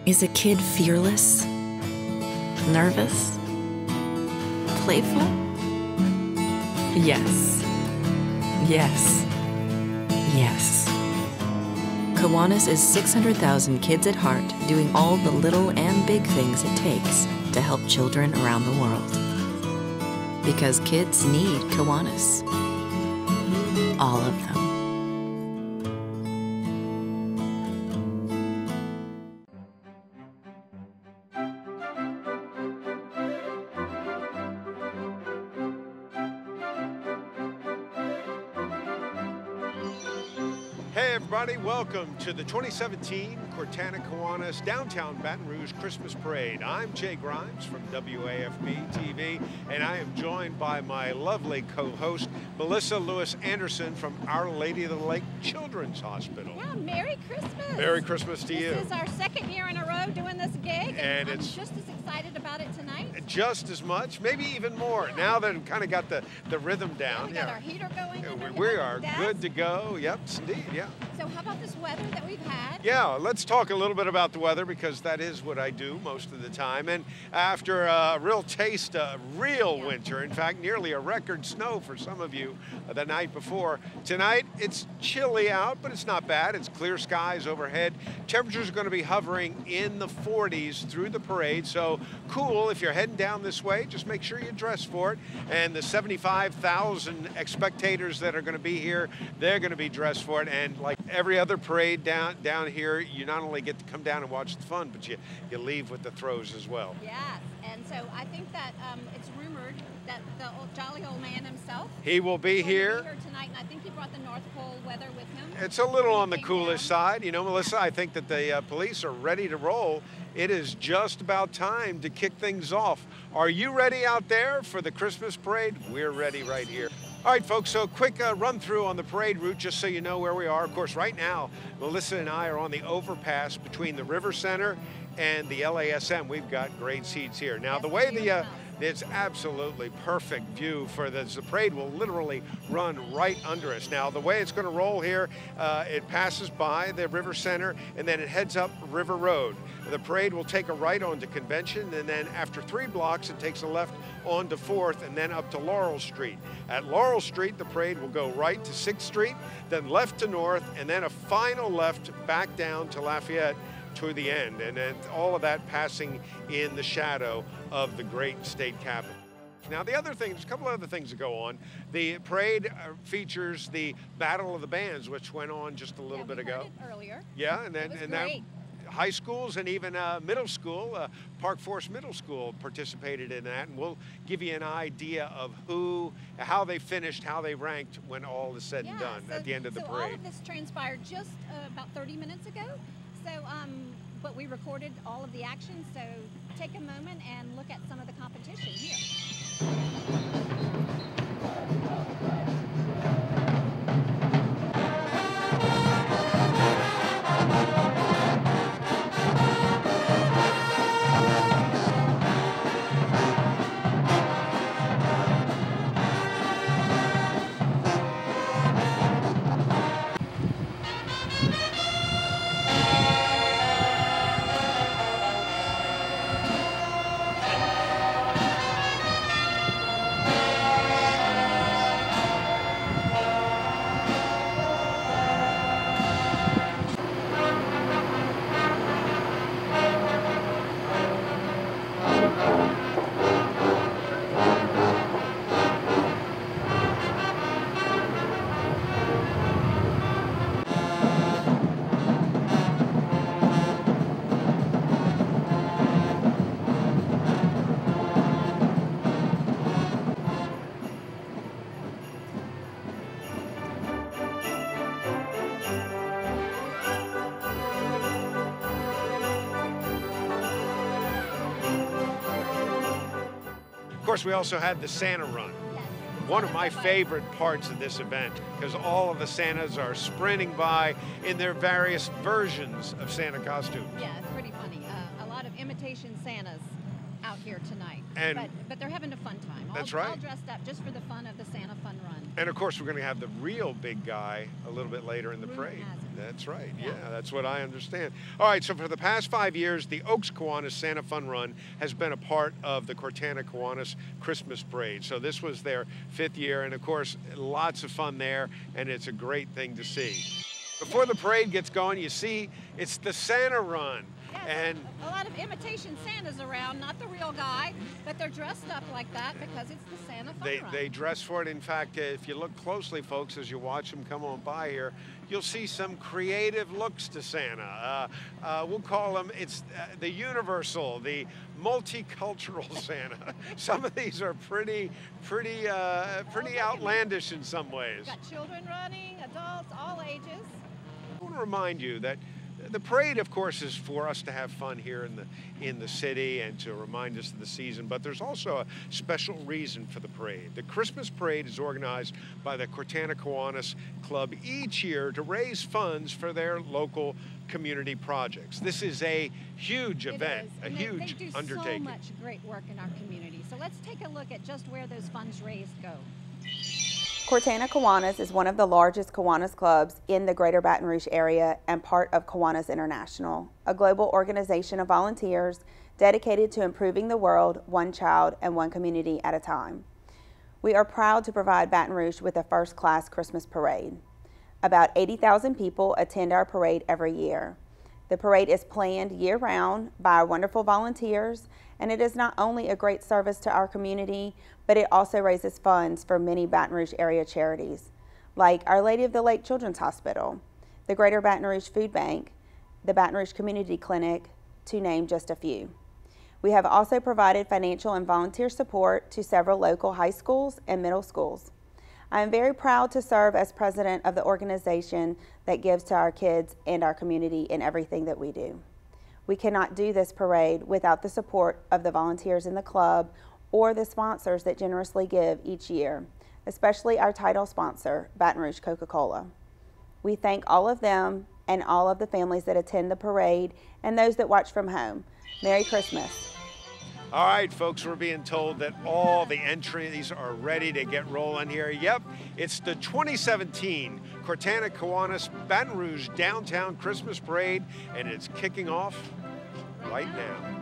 Is a kid fearless? Nervous? Playful? Yes. Yes. Yes. Kiwanis is 600,000 kids at heart doing all the little and big things it takes to help children around the world. Because kids need Kiwanis. All of them. Hey everybody, welcome to the 2017 Cortana Kiwanis Downtown Baton Rouge Christmas Parade. I'm Jay Grimes from WAFB TV, and I am joined by my lovely co-host, Melissa Lewis Anderson from Our Lady of the Lake Children's Hospital. Yeah, Merry Christmas. Merry Christmas to you. This is our second year in a row doing this gig, and I'm it's just as excited about it tonight. Just as much, maybe even more. Yeah. Now that we've kind of got the rhythm down. We got our heater going. We are good to go. Yep, indeed, yeah. So how about this weather that we've had? Yeah, let's talk a little bit about the weather, because that is what I do most of the time. And after a real taste of real winter, in fact, nearly a record snow for some of you the night before, tonight it's chilly out, but it's not bad. It's clear skies overhead. Temperatures are going to be hovering in the 40s through the parade, so cool. If you're heading down this way, just make sure you dress for it. And the 75,000 spectators that are going to be here, they're going to be dressed for it. And like every other parade down here, you not only get to come down and watch the fun, but you leave with the throws as well. Yes, and so I think that it's rumored that the jolly old man himself, he will be here tonight, and I think he brought the North Pole weather with him. It's a little on the coolest side. You know, Melissa, I think that the police are ready to roll. It is just about time to kick things off. Are you ready out there for the Christmas parade? We're ready right here. All right, folks, so quick run through on the parade route, just so you know where we are. Of course, right now, Melissa and I are on the overpass between the River Center and the LASM. We've got great seats here. Now, the way it's absolutely perfect view for this. The parade will literally run right under us. Now, the way it's going to roll here, it passes by the River Center, and then it heads up River Road. The parade will take a right onto Convention, and then after 3 blocks, it takes a left onto 4th, and then up to Laurel Street. At Laurel Street, the parade will go right to 6th Street, then left to North, and then a final left back down to Lafayette to the end, and then all of that passing in the shadow of the great state capitol. Now, the other thing, there's a couple other things that go on. The parade features the Battle of the Bands, which went on just a little bit ago. Earlier. Yeah, and then high schools and even middle school, Park Forest Middle School participated in that, and we'll give you an idea of how they finished, how they ranked when all is said and done at the end of the parade. All of this transpired just about 30 minutes ago. So, but we recorded all of the action, so take a moment and look at some of the competition here. Of course, we also had the Santa Run. One of my favorite parts of this event, because all of the Santas are sprinting by in their various versions of Santa costumes. Yeah, it's pretty funny. A lot of imitation Santas out here tonight. But they're having a fun time. That's right. All dressed up just for the fun of the Santa Fun Run. And of course, we're going to have the real big guy a little bit later in the parade. That's right. Yeah, that's what I understand. All right, so for the past 5 years, the Oaks Kiwanis Santa Fun Run has been a part of the Cortana Kiwanis Christmas Parade. So this was their 5th year, and of course, lots of fun there, and it's a great thing to see. Before the parade gets going, you see it's the Santa Run. Yes, And a lot of imitation Santas around, not the real guy, but they're dressed up like that because it's the Santa Fun Run. they dress for it. In fact, if you look closely, folks, as you watch them come on by here, you'll see some creative looks to Santa. We'll call them, it's the universal, the multicultural Santa. Some of these are pretty outlandish in some ways. Got children running, adults, all ages. I want to remind you that the parade, of course, is for us to have fun here in the city and to remind us of the season, but there's also a special reason for the parade. The Christmas parade is organized by the Cortana Kiwanis Club each year to raise funds for their local community projects. This is a huge event, a huge undertaking. They do so much great work in our community. So let's take a look at just where those funds raised go. Cortana Kiwanis is one of the largest Kiwanis clubs in the greater Baton Rouge area and part of Kiwanis International, a global organization of volunteers dedicated to improving the world one child and one community at a time. We are proud to provide Baton Rouge with a first-class Christmas parade. About 80,000 people attend our parade every year. The parade is planned year-round by our wonderful volunteers, and it is not only a great service to our community, but it also raises funds for many Baton Rouge area charities, like Our Lady of the Lake Children's Hospital, the Greater Baton Rouge Food Bank, the Baton Rouge Community Clinic, to name just a few. We have also provided financial and volunteer support to several local high schools and middle schools. I am very proud to serve as president of the organization that gives to our kids and our community in everything that we do. We cannot do this parade without the support of the volunteers in the club or the sponsors that generously give each year, especially our title sponsor, Baton Rouge Coca-Cola. We thank all of them and all of the families that attend the parade and those that watch from home. Merry Christmas. All right, folks, we're being told that all the entries are ready to get rolling here. Yep, it's the 2017 Cortana Kiwanis Baton Rouge Downtown Christmas Parade, and it's kicking off right now.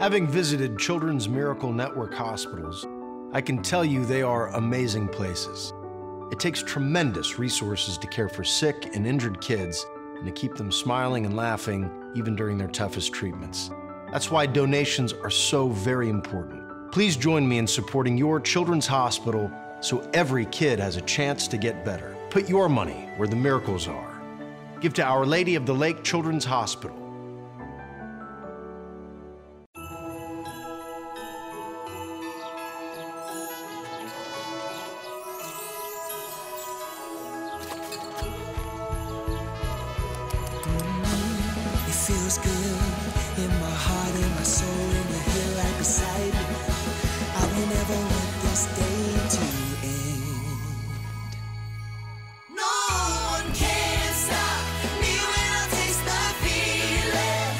Having visited Children's Miracle Network hospitals, I can tell you they are amazing places. It takes tremendous resources to care for sick and injured kids and to keep them smiling and laughing even during their toughest treatments. That's why donations are so very important. Please join me in supporting your children's hospital so every kid has a chance to get better. Put your money where the miracles are. Give to Our Lady of the Lake Children's Hospital. Feels good in my heart, in my soul, and you're here right beside me. I will never want this day to end. No one can stop me when I taste the feeling.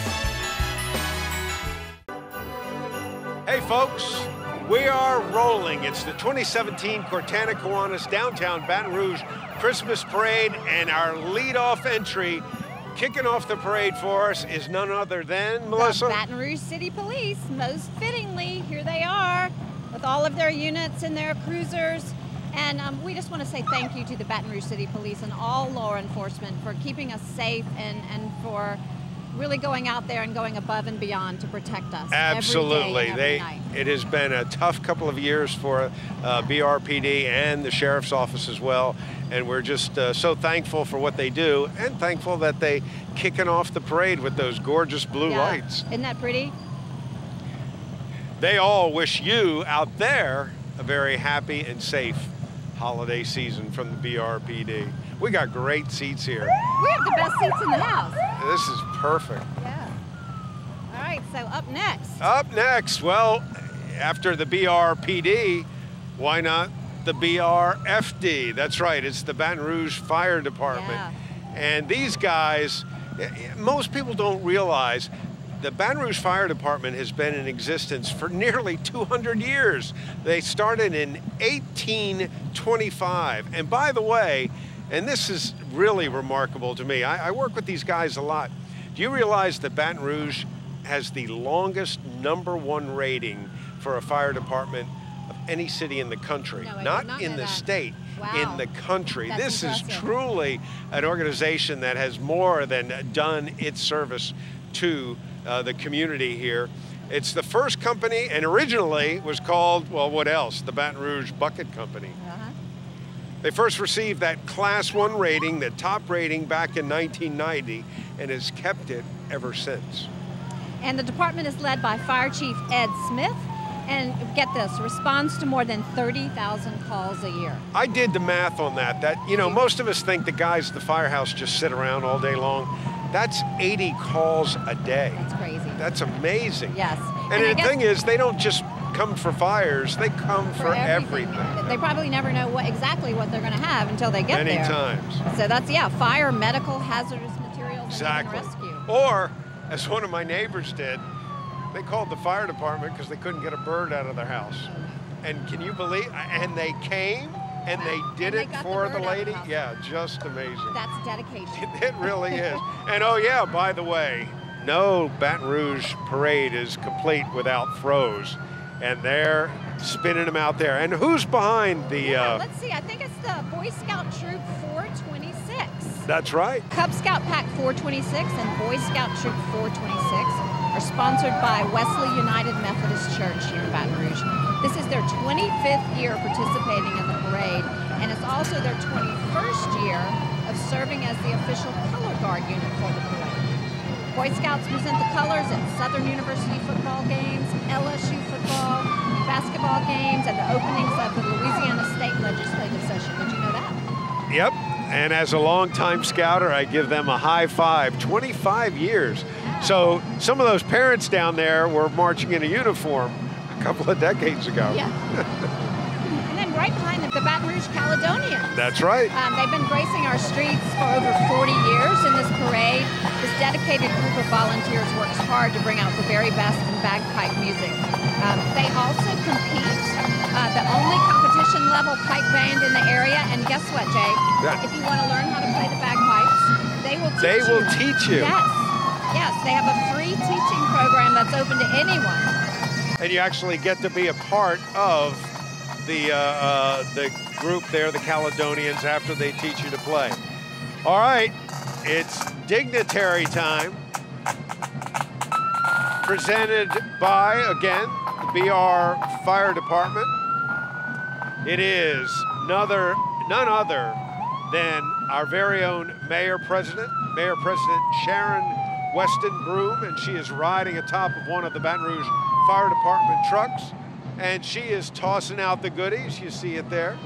Hey, folks, we are rolling. It's the 2017 Cortana Kiwanis Downtown Baton Rouge Christmas Parade, and our lead-off entry kicking off the parade for us is none other than, Melissa? The Baton Rouge City Police, most fittingly, here they are with all of their units and their cruisers. And we just want to say thank you to the Baton Rouge City Police and all law enforcement for keeping us safe and for really going out there and going above and beyond to protect us. Absolutely. Every day and every night. It has been a tough couple of years for BRPD and the Sheriff's Office as well. And we're just so thankful for what they do and thankful that they kicking off the parade with those gorgeous blue lights. Isn't that pretty? They all wish you out there a very happy and safe holiday season from the BRPD. We got great seats here. We have the best seats in the house. This is perfect. Yeah. All right, so up next. Up next, well, after the BRPD, why not the BRFD? That's right, it's the Baton Rouge Fire Department. Yeah. And these guys, most people don't realize the Baton Rouge Fire Department has been in existence for nearly 200 years. They started in 1825. And by the way, and this is really remarkable to me, I work with these guys a lot. Do you realize that Baton Rouge has the longest #1 rating for a fire department of any city in the country? No, I not did not in know the that. state, Wow. in the country. That's This impressive. is truly an organization that has more than done its service to the community here. It's the first company, and originally was called, well, what else? The Baton Rouge Bucket Company. They first received that Class 1 rating, the top rating, back in 1990, and has kept it ever since. And the department is led by Fire Chief Ed Smith, and get this, responds to more than 30,000 calls a year. I did the math on that. You know, most of us think the guys at the firehouse just sit around all day long. That's 80 calls a day. That's crazy. That's amazing. Yes. And I the guess thing is, they don't just come for fires, they come for everything. They probably never know exactly what they're going to have until they get Many there. times. So that's, yeah, fire, medical, hazardous materials, Exactly. and rescue. Or, as one of my neighbors did, they called the fire department because they couldn't get a bird out of their house. And can you believe, and they came and they did And they it got the for bird the out of the lady? house. Yeah, just amazing. That's dedication. It really is. And oh yeah, by the way, no Baton Rouge parade is complete without throws. And they're spinning them out there. And who's behind the... Yeah, let's see, I think it's the Boy Scout Troop 426. That's right. Cub Scout Pack 426 and Boy Scout Troop 426 are sponsored by Wesley United Methodist Church here in Baton Rouge. This is their 25th year participating in the parade, and it's also their 21st year of serving as the official color guard unit for the parade. Boy Scouts present the colors at Southern University football games, LSU football, basketball games, and the openings of the Louisiana State Legislative Session. Did you know that? Yep. And as a longtime scouter, I give them a high five. 25 years. So some of those parents down there were marching in a uniform a couple of decades ago. Yeah. And then right behind them, the Baton Rouge Caledonians. That's right. They've been gracing our streets for over 40 years in this parade. This dedicated group of volunteers works hard to bring out the very best in bagpipe music. They also compete, the only competition-level pipe band in the area. And guess what, Jay? Yeah. If you want to learn how to play the bagpipes, they will teach you. They will teach you. Yes. Yes, they have a free teaching program that's open to anyone. And you actually get to be a part of the group there, the Caledonians, after they teach you to play. All right, it's dignitary time. Presented by, again, the BR Fire Department. It is none other than our very own Mayor President Sharon Weston Broom, and she is riding atop of one of the Baton Rouge Fire Department trucks, and she is tossing out the goodies. You see it there.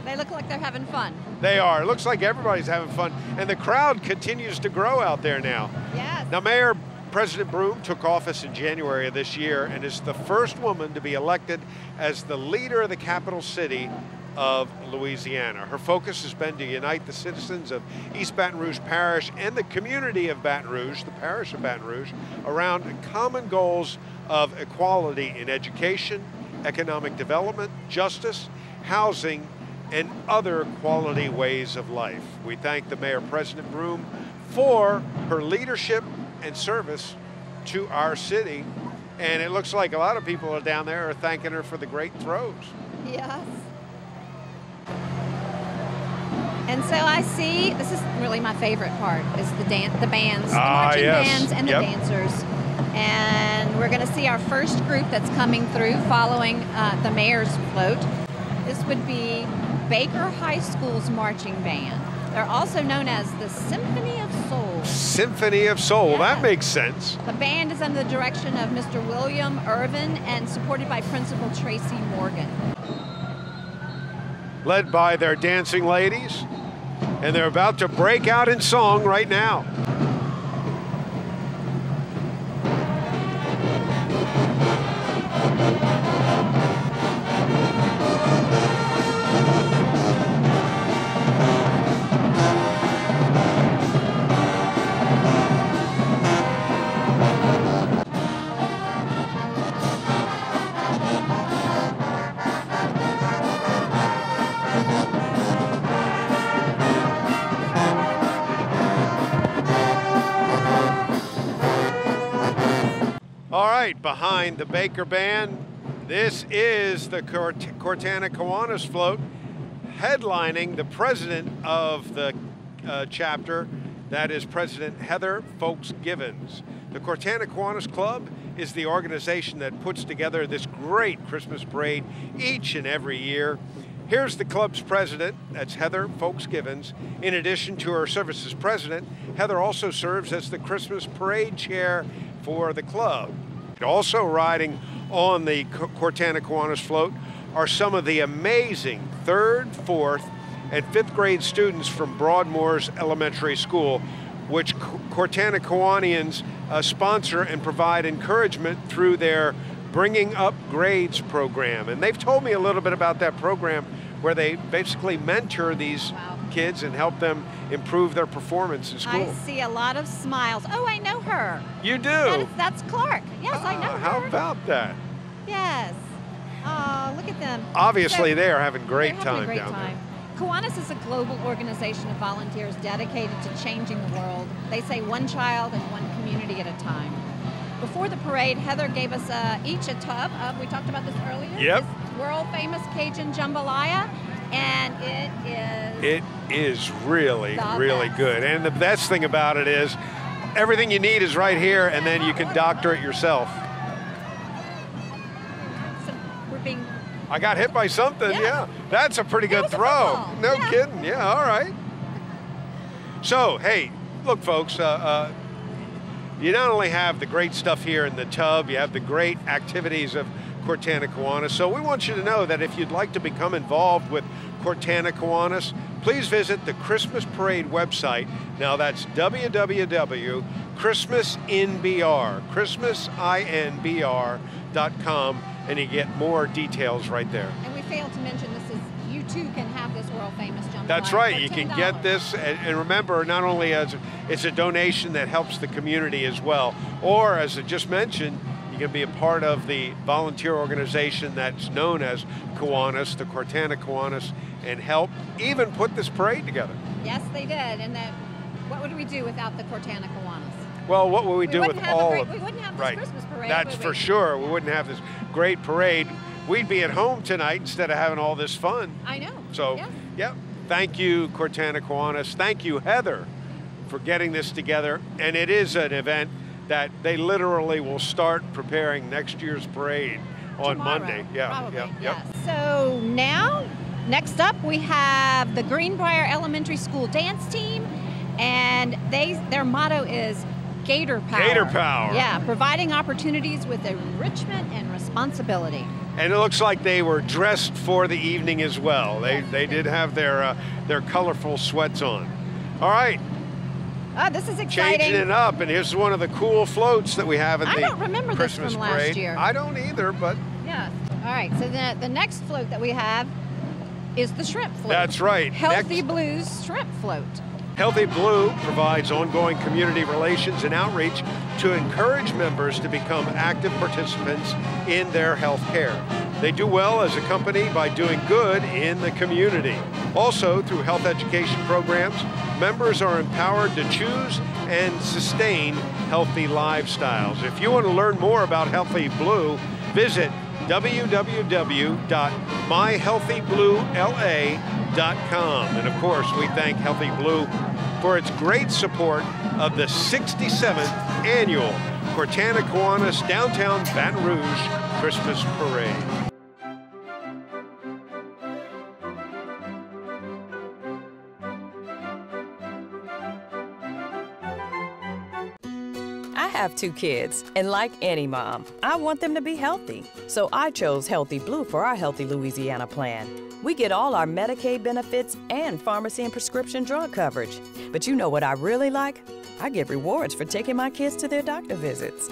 They look like they're having fun. They are. It looks like everybody's having fun, and the crowd continues to grow out there now. Yes. Now, Mayor President Broom took office in January of this year and is the first woman to be elected as the leader of the capital city of Louisiana. Her focus has been to unite the citizens of East Baton Rouge Parish and the community of Baton Rouge, the parish of Baton Rouge, around common goals of equality in education, economic development, justice, housing, and other quality ways of life. We thank the Mayor President Broom for her leadership and service to our city. And it looks like a lot of people are down there are thanking her for the great throws. Yes. And so I see, this is really my favorite part, is the bands, the marching bands and the dancers. And we're gonna see our first group that's coming through following the mayor's float. This would be Baker High School's marching band. They're also known as the Symphony of Soul. Symphony of Soul, Yes. That makes sense. The band is under the direction of Mr. William Irvin and supported by Principal Tracy Morgan. Led by their dancing ladies, and they're about to break out in song right now. All right, behind the Baker Band, this is the Cortana Kiwanis float, headlining the president of the chapter, that is President Heather Folks Givens. The Cortana Kiwanis Club is the organization that puts together this great Christmas parade each and every year. Here's the club's president, that's Heather Folks Givens. In addition to her service as president, Heather also serves as the Christmas parade chair for the club. Also riding on the Cortana Kiwanis float are some of the amazing 3rd, 4th, and 5th grade students from Broadmoor's Elementary School, which Cortana Kiwanians sponsor and provide encouragement through their Bringing Up Grades program. And they've told me a little bit about that program, where they basically mentor these kids and help them improve their performance in school. I see a lot of smiles. Oh, I know her. You do? That's Clark. Yes, I know her. How about that? Yes. Oh, look at them. Obviously, they are having they're great time down there. Kiwanis is a global organization of volunteers dedicated to changing the world. They say one child and one community at a time. Before the parade, Heather gave us each a tub of, we talked about this earlier, yep, this world famous Cajun jambalaya, and it is really, really good. And the best thing about it is everything you need is right here, and then you can doctor it yourself. So we're being... I got hit by something, yeah. That's a pretty good throw. No kidding, yeah, all right. So, hey, look, folks, you not only have the great stuff here in the tub, you have the great activities of Cortana Kiwanis. So we want you to know that if you'd like to become involved with Cortana Kiwanis, please visit the Christmas Parade website. Now that's www.christmasinbr.com, and you get more details right there. And we failed to mention this is, you too can have this world famous jambalaya. That's right, you can get this, and remember, not only as it's a donation that helps the community as well, or as I just mentioned, you can be a part of the volunteer organization that's known as Kiwanis, the Cortana Kiwanis, and help even put this parade together. Yes, they did, and what would we do without the Cortana Kiwanis? Well, what would we do with all of it? We wouldn't have this Christmas parade. That's for sure. We wouldn't have this great parade. We'd be at home tonight instead of having all this fun. I know. So, yeah. Thank you, Cortana Kiwanis. Thank you, Heather, for getting this together. And it is an event that they literally will start preparing next year's parade on Monday. Yeah. Probably, yeah. So now, next up, we have the Greenbrier Elementary School dance team, and their motto is Gator Power. Gator Power. Yeah, providing opportunities with enrichment and responsibility. And it looks like they were dressed for the evening as well. They did have their colorful sweats on. All right. Oh, this is exciting. Changing it up, and here's one of the cool floats that we have in the Christmas parade. I don't remember this from last year. I don't either, but... Yeah. All right, so the next float that we have is the shrimp float. That's right. Healthy Blues shrimp float. Healthy Blue provides ongoing community relations and outreach to encourage members to become active participants in their health care. They do well as a company by doing good in the community. Also, through health education programs, members are empowered to choose and sustain healthy lifestyles. If you want to learn more about Healthy Blue, visit www.myhealthybluela.com. And of course, we thank Healthy Blue for its great support of the 67th annual Cortana Kiwanis Downtown Baton Rouge Christmas Parade. I have 2 kids, and like any mom, I want them to be healthy. So I chose Healthy Blue for our Healthy Louisiana plan. We get all our Medicaid benefits and pharmacy and prescription drug coverage. But you know what I really like? I get rewards for taking my kids to their doctor visits.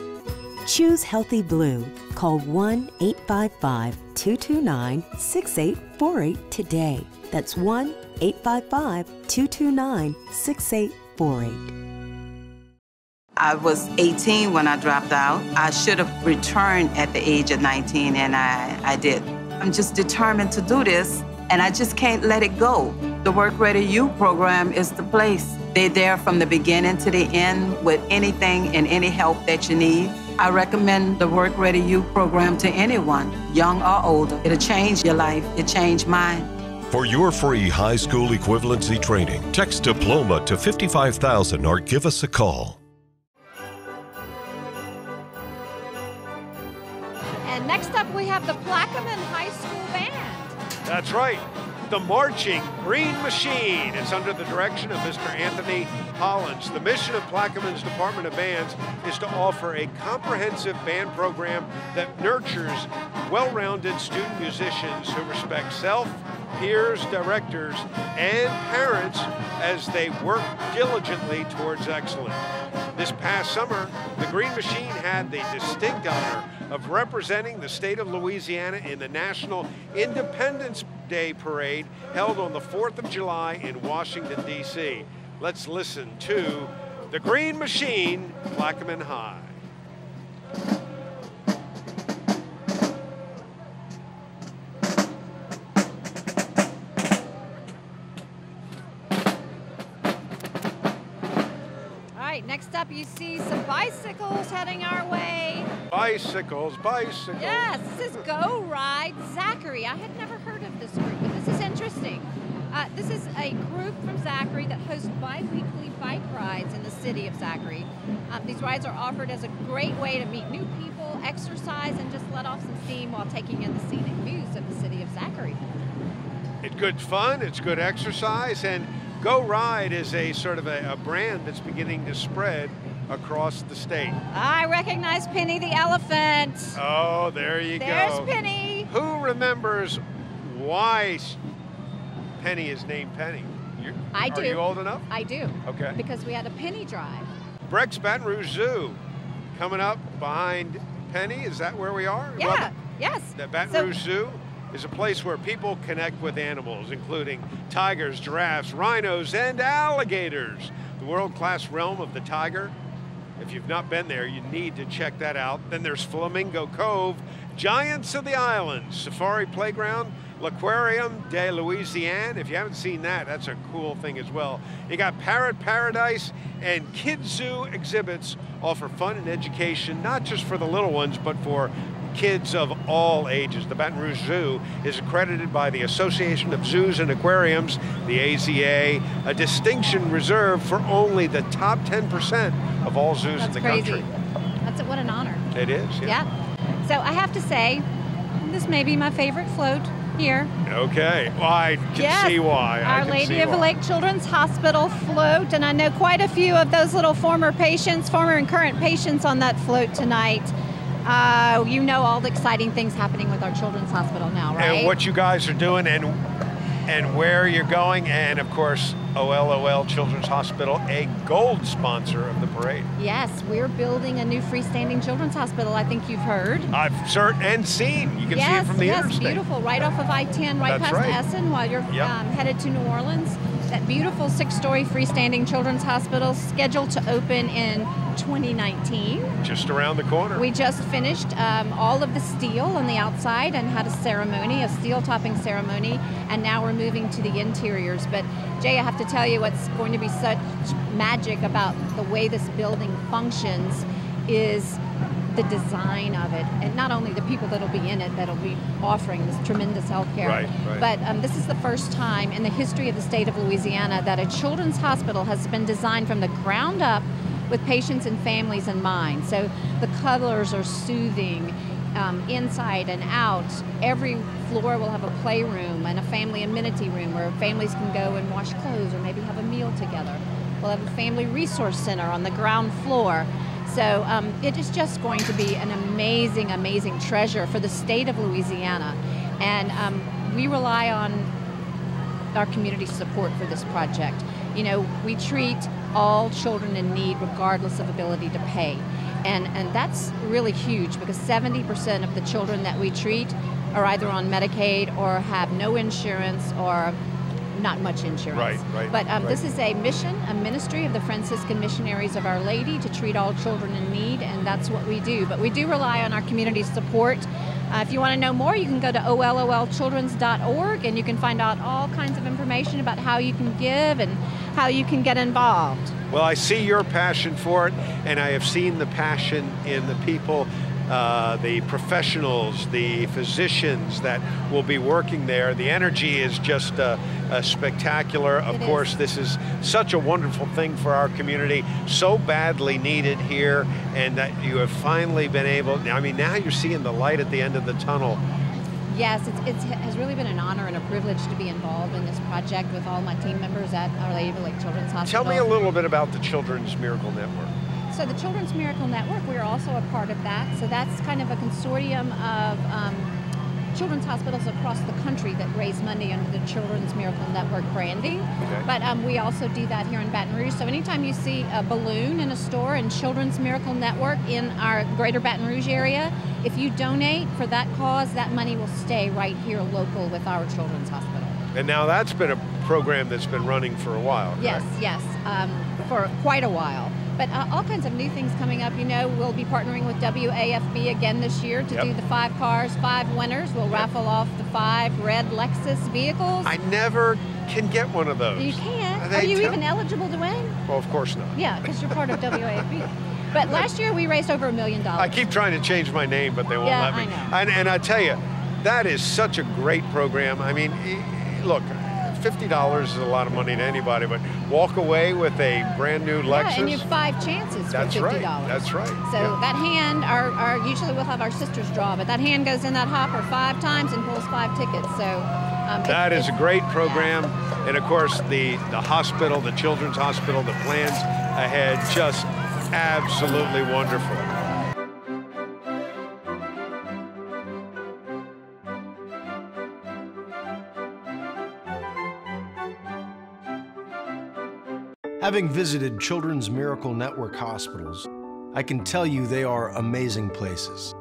Choose Healthy Blue. Call 1-855-229-6848 today. That's 1-855-229-6848. I was 18 when I dropped out. I should have returned at the age of 19, and I did. I'm just determined to do this, and I just can't let it go. The Work Ready You program is the place. They're there from the beginning to the end with anything and any help that you need. I recommend the Work Ready Youth program to anyone, young or older. It'll change your life. It changed mine. For your free high school equivalency training, text diploma to 55,000 or give us a call. And next up, we have the Plaquemine High School Band. That's right. The Marching Green Machine. It's under the direction of Mr. Anthony Hollins. The mission of Plaquemine's Department of Bands is to offer a comprehensive band program that nurtures well-rounded student musicians who respect self, peers, directors, and parents as they work diligently towards excellence. This past summer, the Green Machine had the distinct honor of representing the state of Louisiana in the National Independence Day Parade held on the 4th of July in Washington, D.C. Let's listen to the Green Machine, Plaquemine High. Next up, you see some bicycles heading our way. Bicycles, bicycles. Yes, this is Go Ride Zachary. I had never heard of this group, but this is interesting. This is a group from Zachary that hosts bi-weekly bike rides in the city of Zachary. These rides are offered as a great way to meet new people, exercise, and just let off some steam while taking in the scenic views of the city of Zachary. It's good fun, it's good exercise, and Go Ride is a sort of a brand that's beginning to spread across the state. I recognize Penny the elephant. Oh, there you go. There's Penny. Who remembers why Penny is named Penny? I do. Are you old enough? I do. Okay. Because we had a penny drive. Breck's Baton Rouge Zoo coming up behind Penny. Is that where we are? Yeah, yes. The Baton Rouge Zoo is a place where people connect with animals, including tigers, giraffes, rhinos, and alligators. The world-class realm of the tiger. If you've not been there, you need to check that out. Then there's Flamingo Cove, Giants of the Islands, Safari Playground, L'Aquarium de Louisiane. If you haven't seen that, that's a cool thing as well. You got Parrot Paradise, and Kid Zoo exhibits offer fun and education, not just for the little ones, but for kids of all ages. The Baton Rouge Zoo is accredited by the Association of Zoos and Aquariums, the AZA, a distinction reserved for only the top 10% of all zoos in the country. What an honor. It is, yeah. So I have to say, this may be my favorite float here. Okay, well, I can see why. Our Lady of the Lake Children's Hospital float, and I know quite a few of those little former and current patients on that float tonight. You know all the exciting things happening with our Children's Hospital now, right? And what you guys are doing and where you're going, and of course, OLOL Children's Hospital, a gold sponsor of the parade. Yes, we're building a new freestanding children's hospital, I think you've heard. I've and seen. You can see it from the interstate. Yes, beautiful. Right off of I-10, right past Essen, while you're headed to New Orleans. That beautiful 6-story freestanding children's hospital scheduled to open in 2019. Just around the corner. We just finished all of the steel on the outside and had a ceremony, a steel topping ceremony, and now we're moving to the interiors. But Jay, I have to tell you what's going to be such magic about the way this building functions is the design of it, and not only the people that'll be in it that'll be offering this tremendous health care, but this is the first time in the history of the state of Louisiana that a children's hospital has been designed from the ground up with patients and families in mind. So the colors are soothing inside and out. Every floor will have a playroom and a family amenity room where families can go and wash clothes or maybe have a meal together. We'll have a family resource center on the ground floor. So it is just going to be an amazing, amazing treasure for the state of Louisiana. And we rely on our community support for this project. You know, we treat all children in need regardless of ability to pay. And that's really huge because 70% of the children that we treat are either on Medicaid or have no insurance or not much insurance. Right. But this is a mission, a ministry of the Franciscan Missionaries of Our Lady to treat all children in need, and that's what we do. But we do rely on our community support. If you want to know more, you can go to ololchildrens.org, and you can find out all kinds of information about how you can give and how you can get involved. Well, I see your passion for it, and I have seen the passion in the people, the professionals, the physicians that will be working there. The energy is just spectacular. Of course, this is such a wonderful thing for our community, so badly needed here, and that you have finally been able, I mean, now you're seeing the light at the end of the tunnel. Yes, it has really been an honor and a privilege to be involved in this project with all my team members at Our Lady of the Lake Children's Hospital. Tell me a little bit about the Children's Miracle Network. So the Children's Miracle Network, we're also a part of that. So that's kind of a consortium of children's hospitals across the country that raise money under the Children's Miracle Network branding. Okay. But we also do that here in Baton Rouge. So anytime you see a balloon in a store and Children's Miracle Network in our greater Baton Rouge area, if you donate for that cause, that money will stay right here local with our children's hospital. And now that's been a program that's been running for a while, correct? Yes, for quite a while. But all kinds of new things coming up. You know, we'll be partnering with WAFB again this year to do the 5 cars, 5 winners. We'll raffle off the 5 red Lexus vehicles. I never can get one of those. You can't. Are you even eligible to win? Well, of course not. Yeah, because you're part of WAFB. But last year we raised over $1 million. I keep trying to change my name, but they won't let me. I know. And I tell you, that is such a great program. I mean, look, $50 is a lot of money to anybody, but walk away with a brand new Lexus. Yeah, and you have 5 chances for $50. Right. That's right. So that hand, usually we'll have our sisters draw, but that hand goes in that hopper 5 times and pulls 5 tickets. So that is a great program. Yeah. And of course, the hospital, the Children's Hospital, the plans ahead, just absolutely wonderful. Having visited Children's Miracle Network hospitals, I can tell you they are amazing places.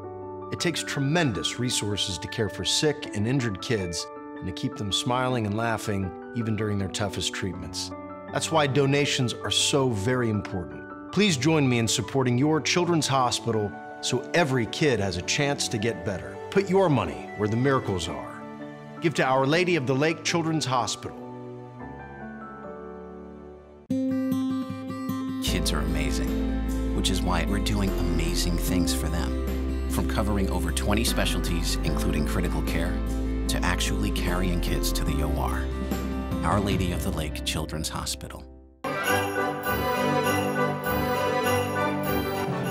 It takes tremendous resources to care for sick and injured kids and to keep them smiling and laughing even during their toughest treatments. That's why donations are so very important. Please join me in supporting your children's hospital so every kid has a chance to get better. Put your money where the miracles are. Give to Our Lady of the Lake Children's Hospital. Kids are amazing, which is why we're doing amazing things for them. From covering over 20 specialties, including critical care, to actually carrying kids to the OR. Our Lady of the Lake Children's Hospital.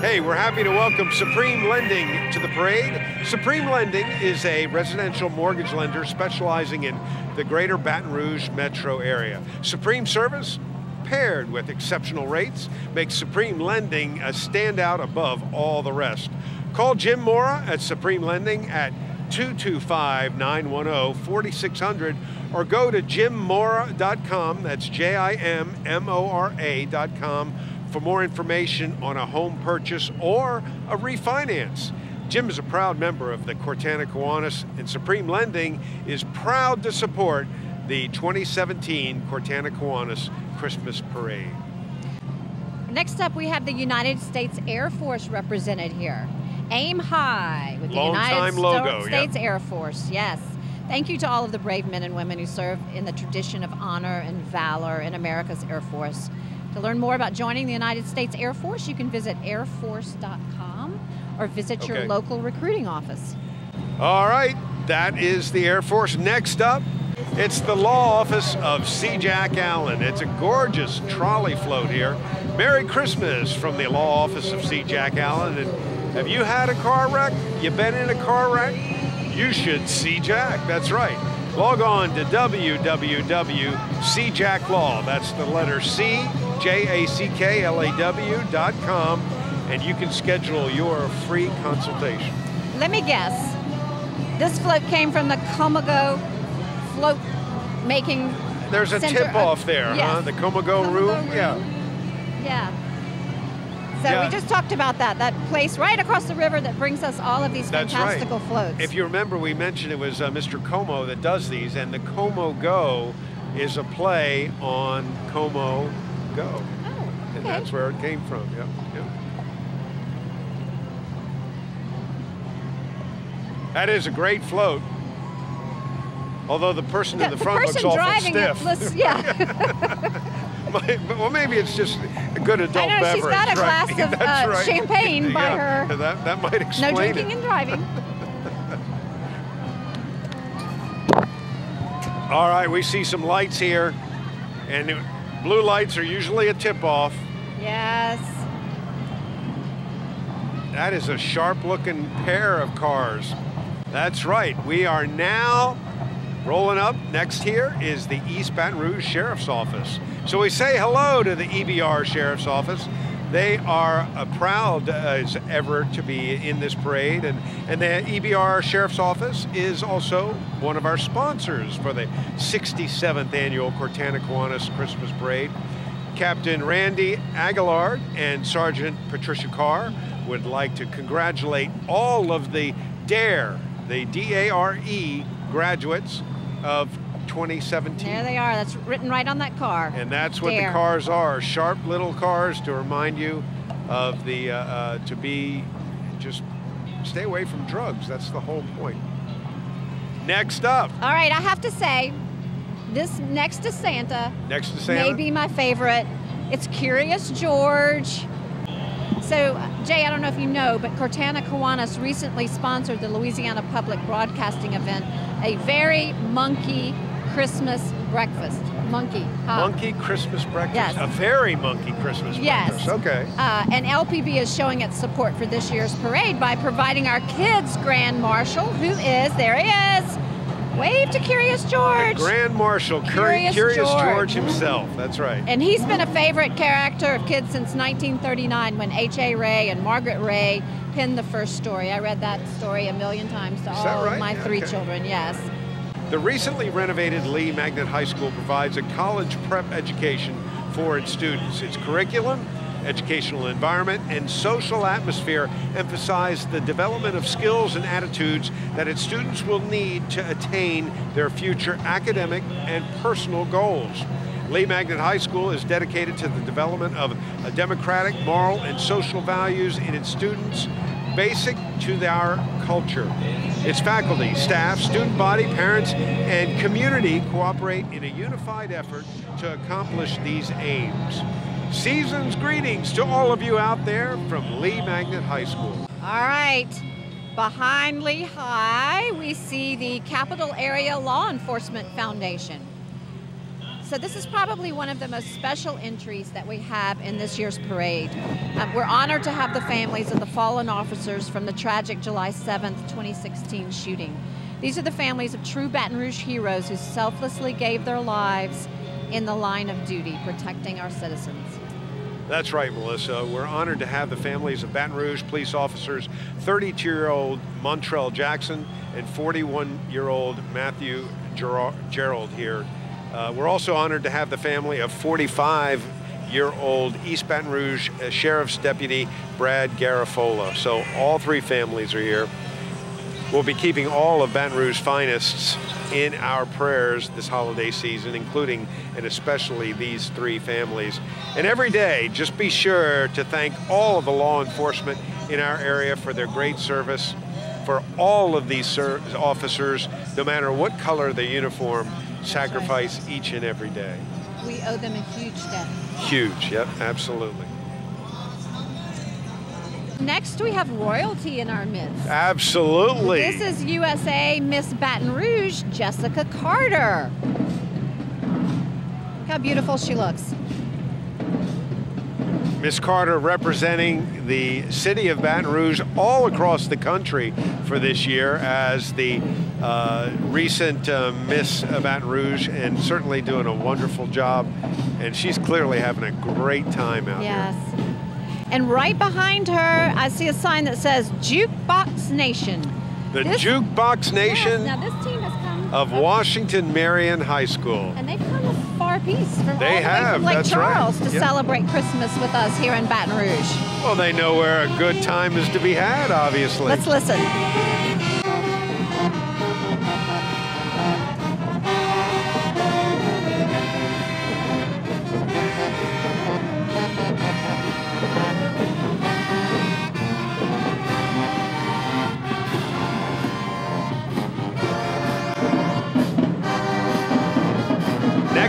Hey, we're happy to welcome Supreme Lending to the parade. Supreme Lending is a residential mortgage lender specializing in the greater Baton Rouge metro area. Supreme service, paired with exceptional rates, makes Supreme Lending a standout above all the rest. Call Jim Mora at Supreme Lending at 225-910-4600 or go to jimmora.com, that's JIMMORA.com, for more information on a home purchase or a refinance. Jim is a proud member of the Cortana Kiwanis, and Supreme Lending is proud to support the 2017 Cortana Kiwanis Christmas Parade. Next up, we have the United States Air Force represented here. Aim high with the United States Air Force, yes. Thank you to all of the brave men and women who serve in the tradition of honor and valor in America's Air Force. To learn more about joining the United States Air Force, you can visit airforce.com or visit your local recruiting office. All right, that is the Air Force. Next up, it's the law office of C. Jack Allen. It's a gorgeous trolley float here. Merry Christmas from the law office of C. Jack Allen. And have you had a car wreck? You been in a car wreck? You should see Jack, that's right. Log on to www.cjacklaw, that's the letter C, JACKLAW.com, and you can schedule your free consultation. Let me guess. This float came from the Comago float making There's a tip-off there, yes. huh? The Comago room? Yeah. Yeah. So we just talked about that place right across the river that brings us all of these fantastical floats. If you remember, we mentioned it was Mr. Como that does these, and the Como Go is a play on Como Go. Oh, okay. And that's where it came from, yep. That is a great float. Although the person in the front looks awful stiff. Well, maybe it's just a good adult I know, beverage. she's got a glass of champagne by yeah, her. That might explain No drinking and driving. All right, we see some lights here, and blue lights are usually a tip-off. Yes. That is a sharp-looking pair of cars. That's right. We are now rolling up. Next here is the East Baton Rouge Sheriff's Office. So we say hello to the EBR Sheriff's Office. They are proud as ever to be in this parade, and the EBR Sheriff's Office is also one of our sponsors for the 67th annual Cortana Kiwanis Christmas Parade. Captain Randy Aguilar and Sergeant Patricia Carr would like to congratulate all of the DARE, the D-A-R-E graduates of 2017. There they are. That's written right on that car. And that's what DARE. the cars are, sharp little cars to remind you of the, just stay away from drugs. That's the whole point. Next up. All right, I have to say, this next to Santa may be my favorite. It's Curious George. So, Jay, I don't know if you know, but Cortana Kiwanis recently sponsored the Louisiana Public Broadcasting event, a very monkey Christmas breakfast. Monkey. Monkey Christmas breakfast? Yes. A very monkey Christmas breakfast. Okay. And LPB is showing its support for this year's parade by providing our kids' Grand Marshal, who is, there he is, wave to Curious George. The Grand Marshal, Curious George himself, that's right. And he's been a favorite character of kids since 1939 when H.A. Ray and Margaret Ray penned the first story. I read that story a million times to all of my three children, yes. The recently renovated Lee Magnet High School provides a college prep education for its students. Its curriculum, educational environment, and social atmosphere emphasize the development of skills and attitudes that its students will need to attain their future academic and personal goals. Lee Magnet High School is dedicated to the development of a democratic, moral, and social values in its students, basic to our culture. Its faculty, staff, student body, parents, and community cooperate in a unified effort to accomplish these aims. Season's greetings to all of you out there from Lee Magnet High School. All right, behind Lee High, we see the Capital Area Law Enforcement Foundation. So this is probably one of the most special entries that we have in this year's parade. We're honored to have the families of the fallen officers from the tragic July 7th, 2016 shooting. These are the families of true Baton Rouge heroes who selflessly gave their lives in the line of duty, protecting our citizens. That's right, Melissa. We're honored to have the families of Baton Rouge police officers 32-year-old Montrell Jackson and 41-year-old Matthew Gerald here. We're also honored to have the family of 45-year-old East Baton Rouge Sheriff's Deputy Brad Garafola. So all three families are here. We'll be keeping all of Baton Rouge's finest in our prayers this holiday season, including and especially these three families. And every day, just be sure to thank all of the law enforcement in our area for their great service. For all of these officers, no matter what color their uniform, sacrifice each and every day. We owe them a huge debt. Huge, yep, absolutely. Next, we have royalty in our midst. Absolutely. This is USA Miss Baton Rouge, Jessica Carter. Look how beautiful she looks. Miss Carter representing the city of Baton Rouge all across the country for this year as the recent Miss Baton Rouge, and certainly doing a wonderful job. And she's clearly having a great time out here. Yes. And right behind her, I see a sign that says Jukebox Nation. The Jukebox Nation now this team has come of Washington Marion High School. And they've come a far piece from all the way from Lake that's Charles right. to celebrate Christmas with us here in Baton Rouge. Well, they know where a good time is to be had, obviously. Let's listen.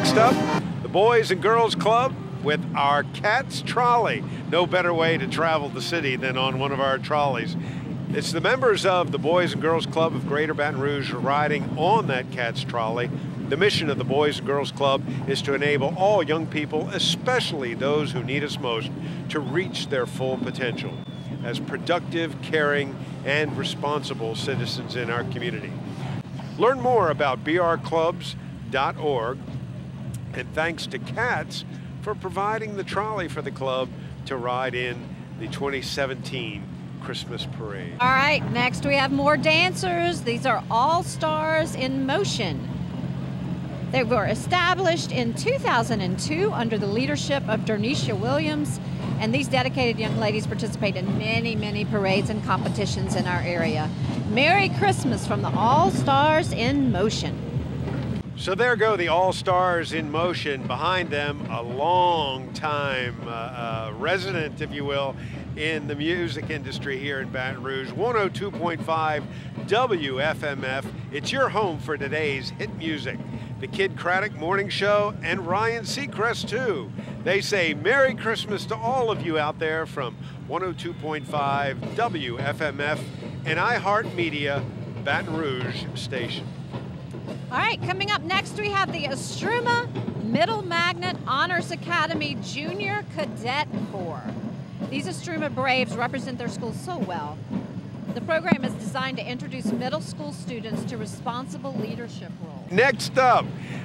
Next up, the Boys and Girls Club with our Cats Trolley. No better way to travel the city than on one of our trolleys. It's the members of the Boys and Girls Club of Greater Baton Rouge riding on that Cats Trolley. The mission of the Boys and Girls Club is to enable all young people, especially those who need us most, to reach their full potential as productive, caring, and responsible citizens in our community. Learn more about brclubs.org, and thanks to CATS for providing the trolley for the club to ride in the 2017 Christmas parade. All right, next we have more dancers. These are All-Stars in Motion. They were established in 2002 under the leadership of Dernisha Williams, and these dedicated young ladies participate in many, many parades and competitions in our area. Merry Christmas from the All-Stars in Motion. So there go the All-Stars in Motion. Behind them, a long-time resident, if you will, in the music industry here in Baton Rouge. 102.5 WFMF. It's your home for today's hit music. The Kid Craddock Morning Show and Ryan Seacrest, too. They say Merry Christmas to all of you out there from 102.5 WFMF and iHeartMedia Baton Rouge station. All right, coming up next, we have the Estruma Middle Magnet Honors Academy Junior Cadet Corps. These Estruma Braves represent their school so well. The program is designed to introduce middle school students to responsible leadership roles. Next up,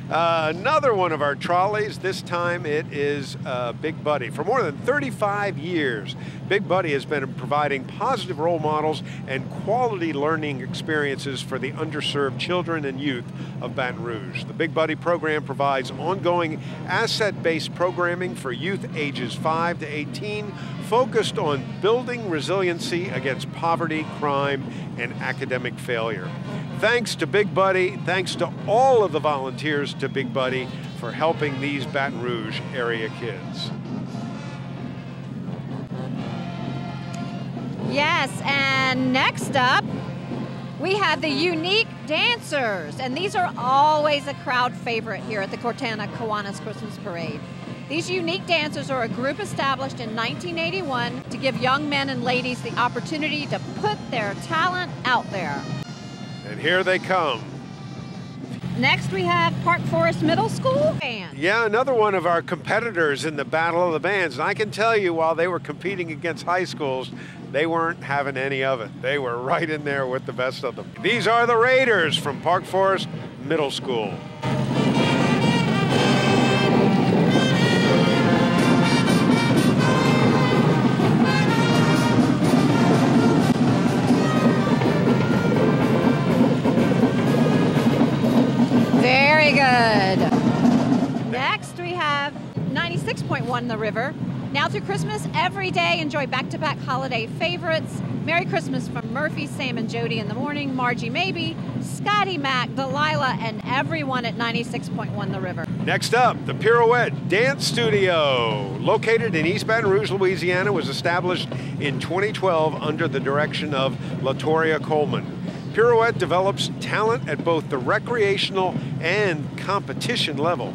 another one of our trolleys. This time it is Big Buddy. For more than 35 years, Big Buddy has been providing positive role models and quality learning experiences for the underserved children and youth of Baton Rouge. The Big Buddy program provides ongoing asset-based programming for youth ages 5 to 18, focused on building resiliency against poverty, crime, and academic failure. Thanks to Big Buddy, thanks to all of the volunteers to Big Buddy for helping these Baton Rouge area kids. Yes, and next up, we have the Unique Dancers, and these are always a crowd favorite here at the Cortana Kiwanis Christmas Parade. These Unique Dancers are a group established in 1981 to give young men and ladies the opportunity to put their talent out there. And here they come. Next we have Park Forest Middle School Band. Yeah, another one of our competitors in the Battle of the Bands. And I can tell you, while they were competing against high schools, they weren't having any of it. They were right in there with the best of them. These are the Raiders from Park Forest Middle School. Very good. Next we have 96.1 The River. Now through Christmas, every day enjoy back-to-back holiday favorites. Merry Christmas from Murphy, Sam and Jody in the morning, Margie Maybe, Scotty Mac, Delilah, and everyone at 96.1 The River. Next up, the Pirouette Dance Studio, located in East Baton Rouge, Louisiana, was established in 2012 under the direction of LaToria Coleman. Pirouette develops talent at both the recreational and competition level.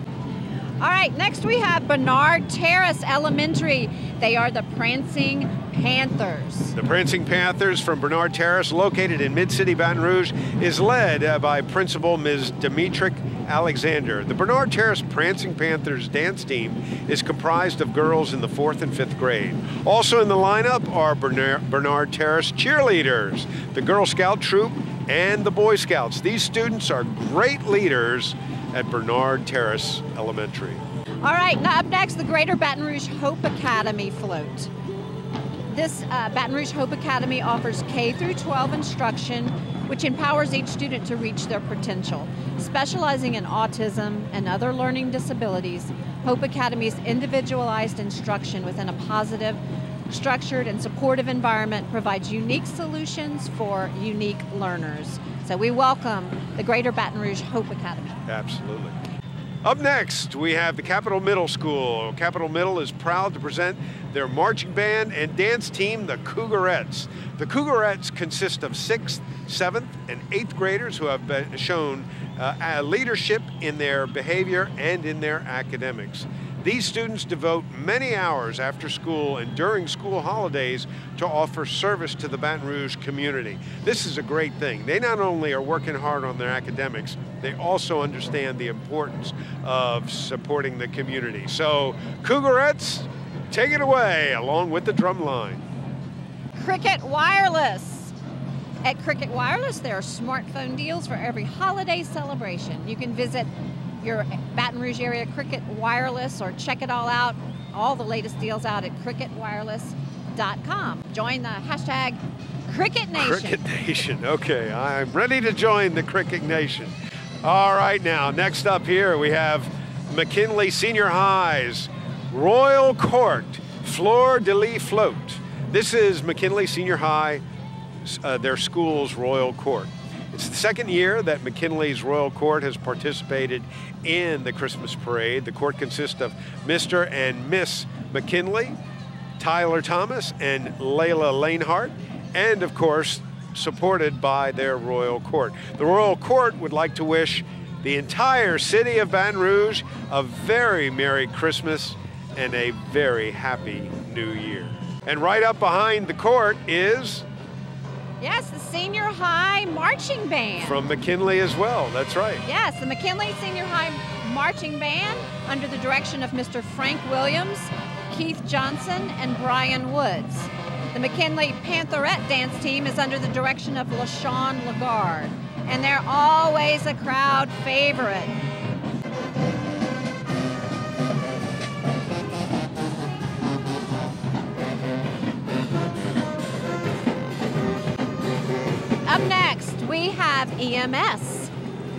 All right, next we have Bernard Terrace Elementary. They are the Prancing Panthers. The Prancing Panthers from Bernard Terrace, located in Mid-City Baton Rouge, is led by Principal Ms. Demetric Alexander. The Bernard Terrace Prancing Panthers dance team is comprised of girls in the 4th and 5th grade. Also in the lineup are Bernard Terrace cheerleaders, the Girl Scout troop, and the Boy Scouts. These students are great leaders at Bernard Terrace Elementary. All right, now up next, the Greater Baton Rouge Hope Academy float. This Baton Rouge Hope Academy offers K through 12 instruction, which empowers each student to reach their potential. Specializing in autism and other learning disabilities, Hope Academy's individualized instruction within a positive, structured, and supportive environment provides unique solutions for unique learners. So we welcome the Greater Baton Rouge Hope Academy. Absolutely. Up next, we have the Capitol Middle School. Capitol Middle is proud to present their marching band and dance team, the Cougarettes. The Cougarettes consist of 6th, 7th, and 8th graders who have shown leadership in their behavior and in their academics. These students devote many hours after school and during school holidays to offer service to the Baton Rouge community. This is a great thing. They not only are working hard on their academics, they also understand the importance of supporting the community. So, Cougarettes, take it away along with the drum line. Cricket Wireless. At Cricket Wireless, there are smartphone deals for every holiday celebration. You can visit your Baton Rouge area Cricket Wireless or check it all out, all the latest deals out at cricketwireless.com. Join the hashtag Cricket Nation. Cricket Nation, okay, I'm ready to join the Cricket Nation. All right, now, next up here we have McKinley Senior High's Royal Court Fleur de Lis Float. This is McKinley Senior High, their school's Royal Court. It's the second year that McKinley's Royal Court has participated in the Christmas parade. The court consists of Mr. and Miss McKinley, Tyler Thomas, and Layla Lanehart, and of course, supported by their Royal Court. The Royal Court would like to wish the entire city of Baton Rouge a very Merry Christmas and a very Happy New Year. And right up behind the court is... Yes, the Senior High Marching Band. From McKinley as well, that's right. Yes, the McKinley Senior High Marching Band under the direction of Mr. Frank Williams, Keith Johnson, and Brian Woods. The McKinley Pantherette dance team is under the direction of LaShawn Lagarde, and they're always a crowd favorite. Up next, we have EMS.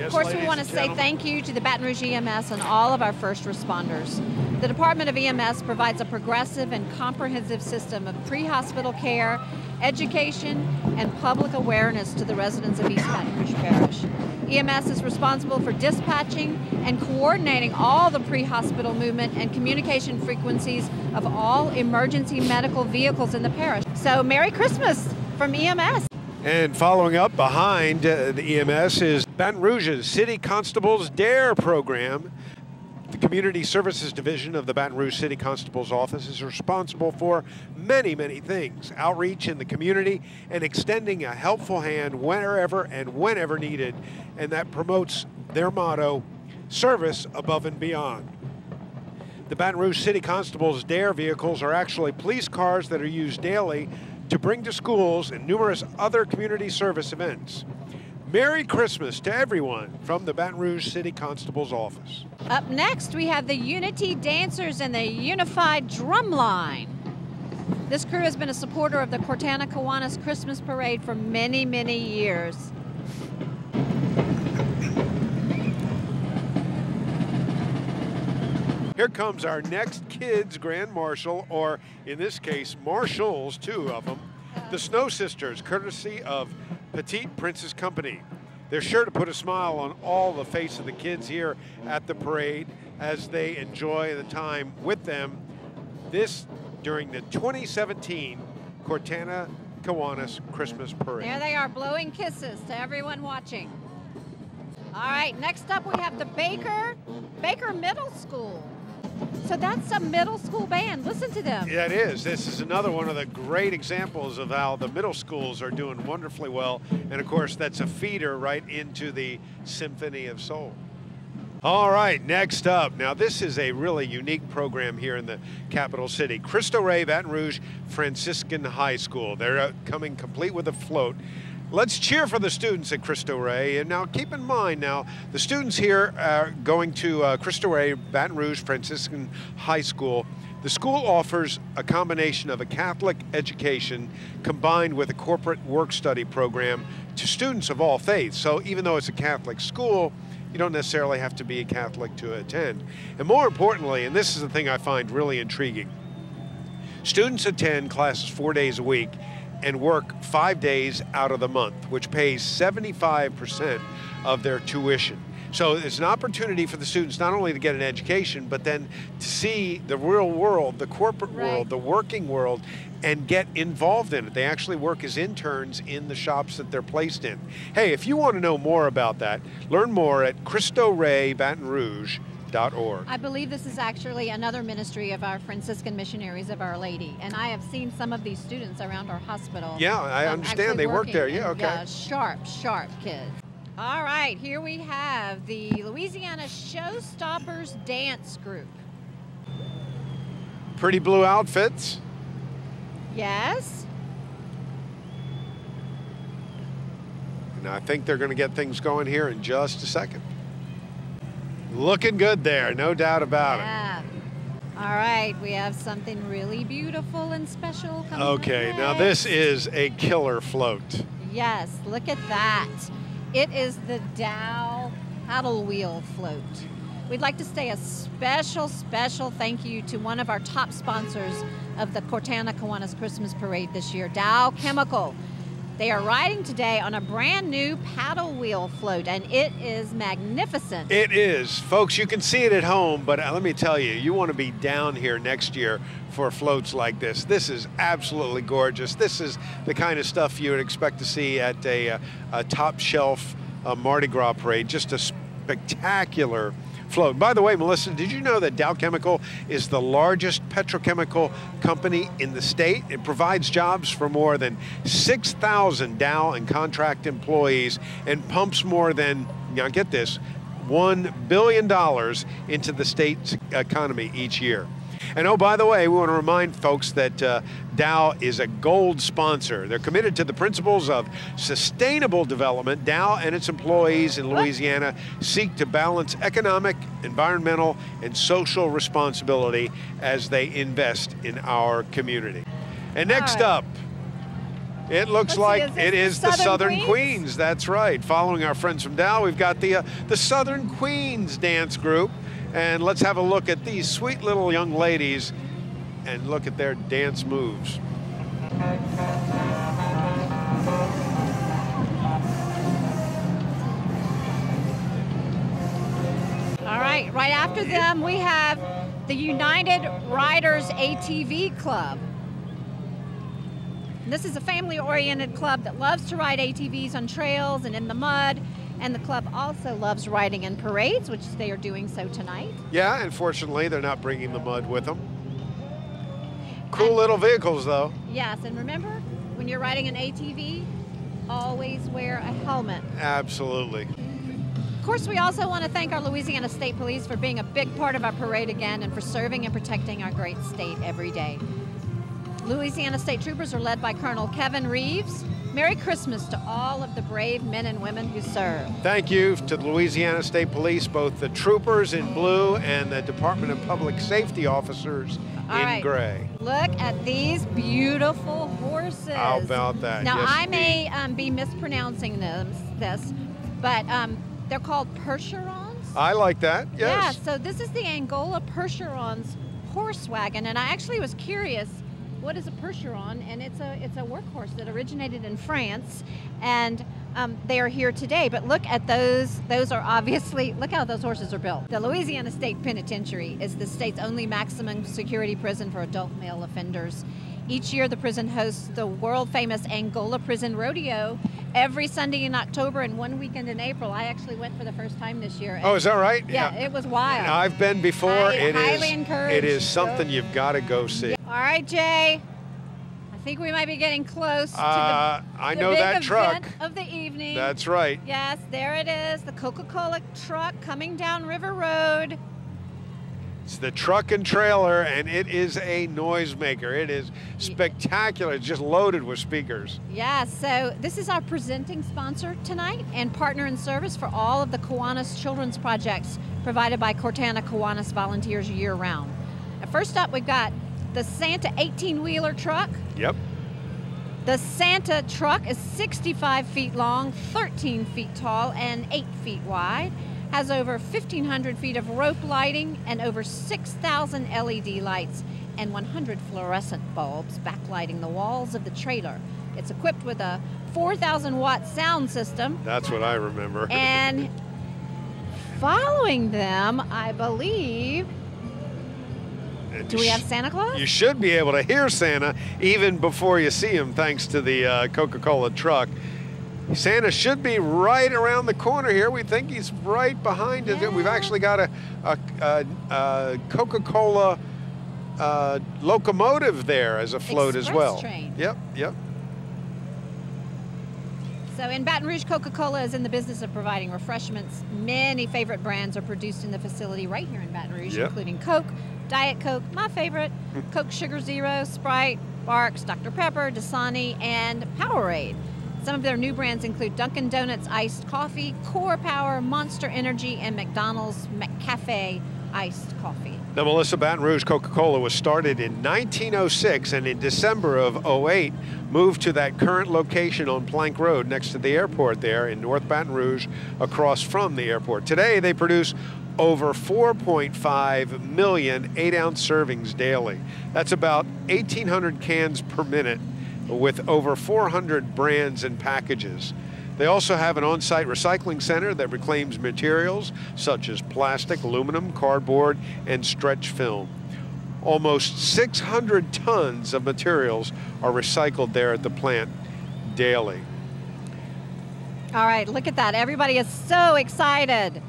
Of course, we want to say thank you to the Baton Rouge EMS and all of our first responders. The Department of EMS provides a progressive and comprehensive system of pre-hospital care, education, and public awareness to the residents of East Baton Rouge Parish. EMS is responsible for dispatching and coordinating all the pre-hospital movement and communication frequencies of all emergency medical vehicles in the parish. So, Merry Christmas from EMS. And following up behind the EMS is Baton Rouge's City Constable's DARE program. The Community Services Division of the Baton Rouge City Constable's Office is responsible for many, many things. Outreach in the community and extending a helpful hand wherever and whenever needed. And that promotes their motto, service above and beyond. The Baton Rouge City Constable's DARE vehicles are actually police cars that are used daily to bring to schools and numerous other community service events. Merry Christmas to everyone from the Baton Rouge City Constable's Office. Up next, we have the Unity Dancers and the Unified Drumline. This crew has been a supporter of the Cortana Kiwanis Christmas Parade for many, many years. Here comes our next kids Grand Marshal, or in this case, marshals, two of them, the Snow Sisters, courtesy of Petite Princess Company. They're sure to put a smile on all the face of the kids here at the parade as they enjoy the time with them. This during the 2017 Cortana Kiwanis Christmas Parade. There they are, blowing kisses to everyone watching. All right, next up we have the Baker Middle School. So that's a middle school band. Listen to them. Yeah, it is. This is another one of the great examples of how the middle schools are doing wonderfully well. And of course, that's a feeder right into the Symphony of Soul. All right, next up. Now, this is a really unique program here in the capital city. Cristo Rey Baton Rouge Franciscan High School. They're coming complete with a float. Let's cheer for the students at Cristo Rey. And now keep in mind now, the students here are going to Cristo Rey Baton Rouge Franciscan High School. The school offers a combination of a Catholic education combined with a corporate work-study program to students of all faiths. So even though it's a Catholic school, you don't necessarily have to be a Catholic to attend. And more importantly, and this is the thing I find really intriguing, students attend classes 4 days a week and work 5 days out of the month, which pays 75% of their tuition. So it's an opportunity for the students not only to get an education, but then to see the real world, the corporate world, the working world, and get involved in it. They actually work as interns in the shops that they're placed in. Hey, if you want to know more about that, learn more at CristoRayBatonRouge.org. I believe this is actually another ministry of our Franciscan Missionaries of Our Lady, and I have seen some of these students around our hospital. Yeah, I understand they work there. Yeah, okay. Yeah, sharp kids. All right, here we have the Louisiana Showstoppers Dance Group. Pretty blue outfits. Yes. And I think they're going to get things going here in just a second. Looking good there, no doubt about it. All right, we have something really beautiful and special coming Okay, up now next. this is a killer float. Yes, look at that. It is the Dow paddle wheel float. We'd like to say a special thank you to one of our top sponsors of the Cortana Kiwanis Christmas Parade this year, Dow Chemical. They are riding today on a brand new paddle wheel float, and it is magnificent. It is. Folks, you can see it at home, but let me tell you, you want to be down here next year for floats like this. This is absolutely gorgeous. This is the kind of stuff you would expect to see at a top shelf Mardi Gras parade. Just a spectacular float. By the way, Melissa, did you know that Dow Chemical is the largest petrochemical company in the state? It provides jobs for more than 6,000 Dow and contract employees and pumps more than, now get this, $1 billion into the state's economy each year. And oh, by the way, we want to remind folks that Dow is a gold sponsor. They're committed to the principles of sustainable development. Dow and its employees in Louisiana seek to balance economic, environmental, and social responsibility as they invest in our community. And next up, it looks like it is the Southern Queens. That's right. Following our friends from Dow, we've got the Southern Queens dance group. And let's have a look at these sweet little young ladies and look at their dance moves. All right, right after them, we have the United Riders ATV Club. This is a family-oriented club that loves to ride ATVs on trails and in the mud. And the club also loves riding in parades, which they are doing so tonight. Yeah, unfortunately, they're not bringing the mud with them. Cool little vehicles, though. Yes, and remember, when you're riding an ATV, always wear a helmet. Absolutely. Of course, we also want to thank our Louisiana State Police for being a big part of our parade again and for serving and protecting our great state every day. Louisiana State Troopers are led by Colonel Kevin Reeves. Merry Christmas to all of the brave men and women who serve. Thank you to the Louisiana State Police, both the troopers in blue and the Department of Public Safety officers in gray. Look at these beautiful horses. How about that? Now, yes, I may be mispronouncing this, but they're called Percherons. I like that, yes. Yeah, so this is the Angola Percheron's horse wagon, and I actually was curious, what is a Percheron? And it's a workhorse that originated in France, and they are here today. But look at those. Those are obviously, look how those horses are built. The Louisiana State Penitentiary is the state's only maximum security prison for adult male offenders. Each year, the prison hosts the world-famous Angola Prison Rodeo every Sunday in October and one weekend in April. I actually went for the first time this year. Oh, is that right? Yeah, it was wild. I've been before. I highly encourage. It is something you've got to go see. Yeah. All right, Jay. I think we might be getting close to I know big that truck event of the evening. That's right. Yes, there it is, the Coca-Cola truck coming down River Road. It's the truck and trailer, and it is a noisemaker. It is spectacular. It's just loaded with speakers. Yeah, so this is our presenting sponsor tonight and partner in service for all of the Kiwanis children's projects provided by Cortana Kiwanis volunteers year-round. First up, we've got the Santa 18-wheeler truck. Yep. The Santa truck is 65 feet long, 13 feet tall, and 8 feet wide. Has over 1,500 feet of rope lighting and over 6,000 LED lights and 100 fluorescent bulbs backlighting the walls of the trailer. It's equipped with a 4,000-watt sound system. That's what I remember. And following them, I believe. Do we have Santa Claus? You should be able to hear Santa even before you see him, thanks to the Coca-Cola truck. Santa should be right around the corner here. We think he's right behind us. We've actually got a Coca-Cola locomotive there as a float as well. Train. Yep, yep. So in Baton Rouge, Coca-Cola is in the business of providing refreshments. Many favorite brands are produced in the facility right here in Baton Rouge, including Coke, Diet Coke, my favorite, Coke Sugar Zero, Sprite, Barks, Dr. Pepper, Dasani, and Powerade. Some of their new brands include Dunkin' Donuts Iced Coffee, Core Power, Monster Energy, and McDonald's McCafe Iced Coffee. Now, Melissa, Baton Rouge Coca-Cola was started in 1906, and in December of 08, moved to that current location on Plank Road next to the airport there in North Baton Rouge, across from the airport. Today, they produce over 4.5 million 8-ounce servings daily. That's about 1,800 cans per minute with over 400 brands and packages. They also have an on-site recycling center that reclaims materials such as plastic, aluminum, cardboard, and stretch film. Almost 600 tons of materials are recycled there at the plant daily. All right, look at that. Everybody is so excited.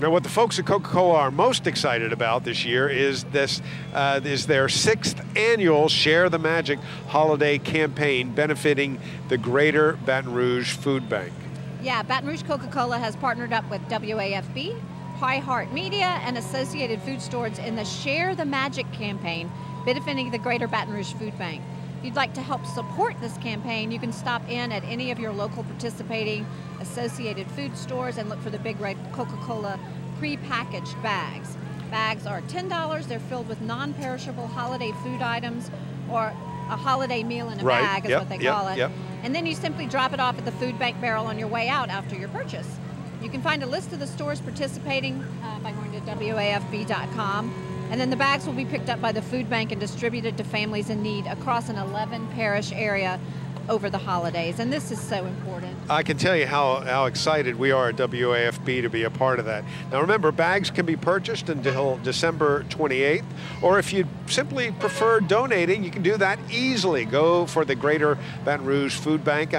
Now, what the folks at Coca-Cola are most excited about this year is their 6th annual Share the Magic holiday campaign benefiting the Greater Baton Rouge Food Bank. Yeah, Baton Rouge Coca-Cola has partnered up with WAFB, Heart Media, and Associated Food Stores in the Share the Magic campaign benefiting the Greater Baton Rouge Food Bank. If you'd like to help support this campaign, you can stop in at any of your local participating Associated Food Stores and look for the big red Coca-Cola pre-packaged bags. Bags are $10. They're filled with non-perishable holiday food items, or a holiday meal in a bag is what they call it. And then you simply drop it off at the food bank barrel on your way out after your purchase. You can find a list of the stores participating by going to WAFB.com. And then the bags will be picked up by the food bank and distributed to families in need across an 11 parish area over the holidays. And this is so important. I can tell you how excited we are at WAFB to be a part of that. Now remember, bags can be purchased until December 28th, or if you simply prefer donating, you can do that easily. Go for the Greater Baton Rouge Food Bank.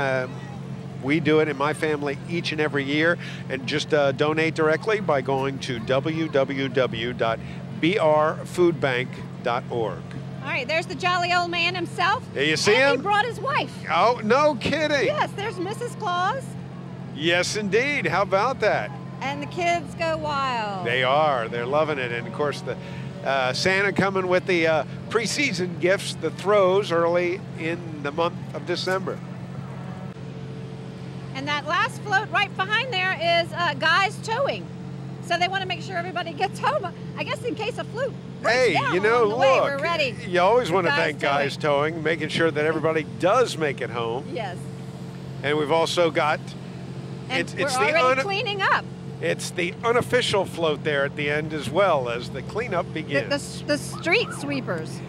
We do it in my family each and every year, and just donate directly by going to www.brfoodbank.org. All right, there's the jolly old man himself. There you see him? He brought his wife. Oh, no kidding. Yes, there's Mrs. Claus. Yes, indeed. How about that? And the kids go wild. They are. They're loving it. And, of course, the Santa coming with the preseason gifts, the throws early in the month of December. And that last float right behind there is guys towing. So they want to make sure everybody gets home, I guess, in case a float breaks down along the way. We're ready. You always want to thank Guys Towing, making sure that everybody does make it home. Yes. And we've also got... And we're already cleaning up. It's the unofficial float there at the end as well as the cleanup begins. The street sweepers.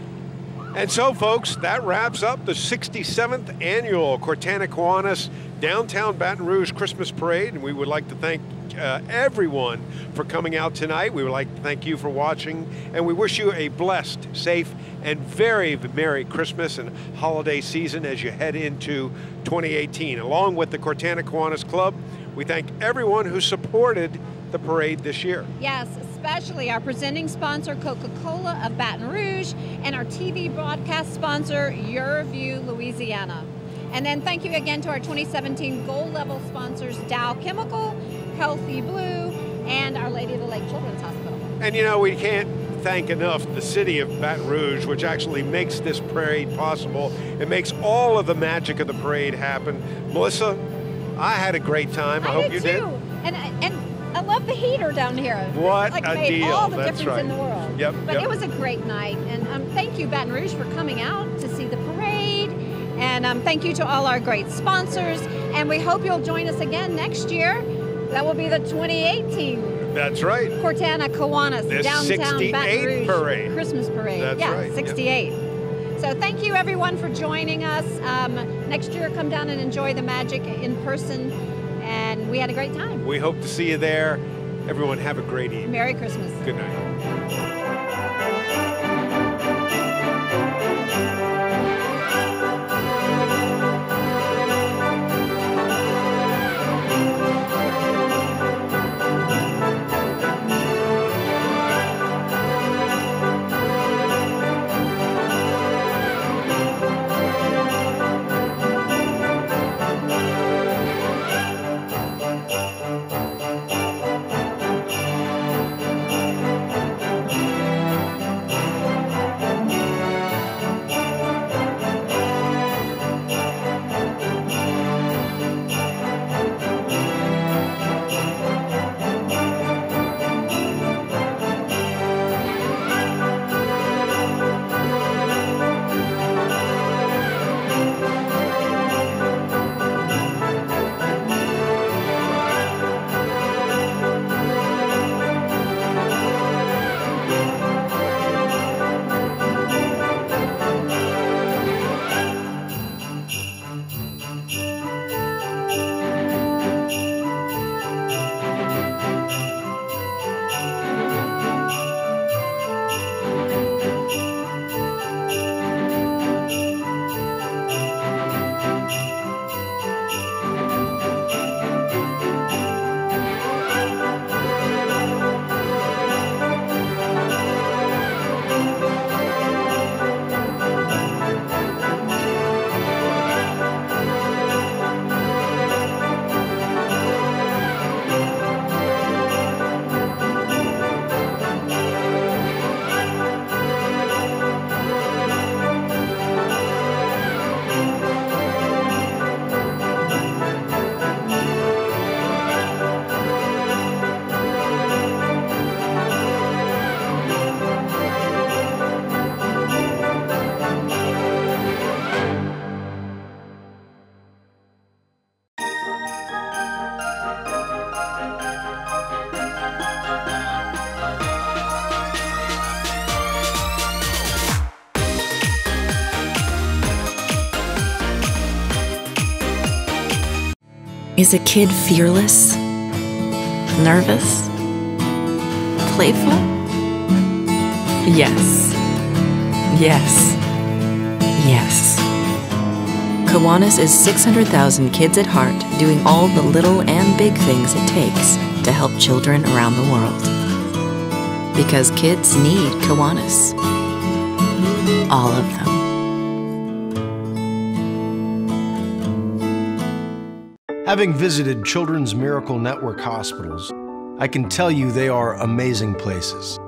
And so, folks, that wraps up the 67th annual Cortana Kiwanis Downtown Baton Rouge Christmas Parade, and we would like to thank everyone for coming out tonight. We would like to thank you for watching, and we wish you a blessed, safe, and very Merry Christmas and holiday season as you head into 2018. Along with the Cortana Kiwanis Club, we thank everyone who supported the parade this year. Yes, especially our presenting sponsor, Coca-Cola of Baton Rouge, and our TV broadcast sponsor, Your View, Louisiana. And then thank you again to our 2017 gold level sponsors, Dow Chemical, Healthy Blue, and Our Lady of the Lake Children's Hospital. And you know, we can't thank enough the city of Baton Rouge, which actually makes this parade possible. It makes all of the magic of the parade happen. Melissa, I had a great time. I hope you did. And I love the heater down here. What it a made deal. all the That's difference right. in the world. Yep. But it was a great night. And thank you, Baton Rouge, for coming out to see the parade. And thank you to all our great sponsors. And we hope you'll join us again next year. That will be the 2018. That's right. Cortana Kiwanis Downtown Baton Rouge parade. Christmas parade. That's right. 68. Yep. So thank you, everyone, for joining us. Next year, come down and enjoy the magic in person. and we had a great time. We hope to see you there. Everyone have a great evening. Merry Christmas. Good night. Is a kid fearless? Nervous? Playful? Yes. Yes. Yes. Kiwanis is 600,000 kids at heart doing all the little and big things it takes to help children around the world. Because kids need Kiwanis. All of them. Having visited Children's Miracle Network hospitals, I can tell you they are amazing places.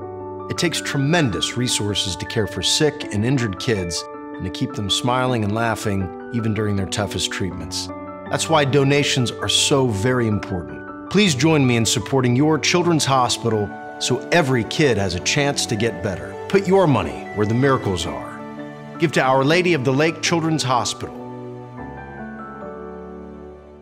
It takes tremendous resources to care for sick and injured kids and to keep them smiling and laughing even during their toughest treatments. That's why donations are so very important. Please join me in supporting your children's hospital so every kid has a chance to get better. Put your money where the miracles are. Give to Our Lady of the Lake Children's Hospital,